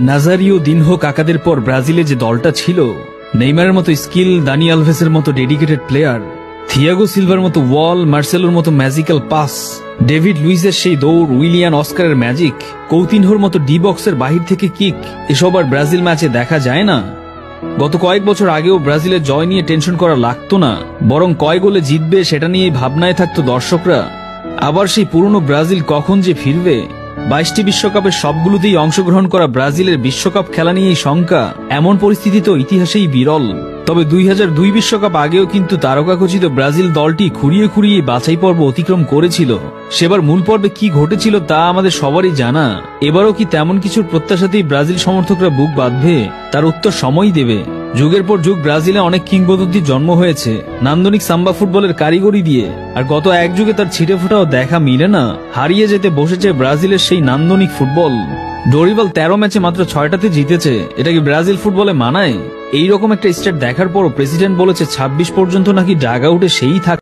Nazario দিনহো কাকাদের পর ব্রাজিলে যে দলটা ছিল, নেইমারের মতো স্কিল, দানি আলভেসের মতো ডেডিকেটেড প্লেয়ার, থিয়াগো সিলভার মতো ওয়াল, মার্সেলোর মতো ম্যাজিক্যাল পাস, ডেভিড লুইসের সেই দৌড়, উইলিয়ান অস্কারের ম্যাজিক, কৌতিনহোর মতো ডি বক্সের বাহির থেকে কিক, এসব আর ব্রাজিল ম্যাচে দেখা যায় না। গত কয়েক বছর আগেও ব্রাজিলের জয় নিয়ে টেনশন করা লাগতো না, বরং কয় গোলে জিতবে সেটা নিয়েই ভাবনায় থাকতো দর্শকরা। আবার সেই পুরনো ব্রাজিল কখন যে ফিরবে? 22টি বিশ্বকাপের সবগুলোতেই অংশগ্রহণ করা ব্রাজিলের বিশ্বকাপ খেলা নিয়েই শঙ্কা। এমন পরিস্থিতি তো ইতিহাসেই বিরল। তবে 2002 বিশ্বকাপ আগেও কিন্তু তারকাখচিত ব্রাজিল দলটি খুঁড়িয়ে খুঁড়িয়ে বাছাই পর্ব অতিক্রম করেছিল। সেবার মূল পর্বে কি ঘটেছিল তা আমাদের সবারই জানা। এবারও কি তেমন কিছুর প্রত্যাশাতেই ব্রাজিল সমর্থকরা বুক বাঁধবে? তার উত্তর সময় দেবে। যুগের পর যুগ ব্রাজিলে অনেক কিংবদন্তির জন্ম হয়েছে নান্দনিক সাম্বা ফুটবলের কারিগরি দিয়ে, আর গত এক যুগে তার ছিটে ফোটাও দেখা মিলে না। হারিয়ে যেতে বসেছে ব্রাজিলের সেই নান্দনিক ফুটবল। ডোরিবাল 13 ম্যাচে মাত্র 6টাতে জিতেছে। এটা কি ব্রাজিল ফুটবলে মানায়? এইরকম একটা স্ট্যাট দেখার পরও প্রেসিডেন্ট বলেছে 26 পর্যন্ত নাকি ডাগ আউটে সেই থাকে।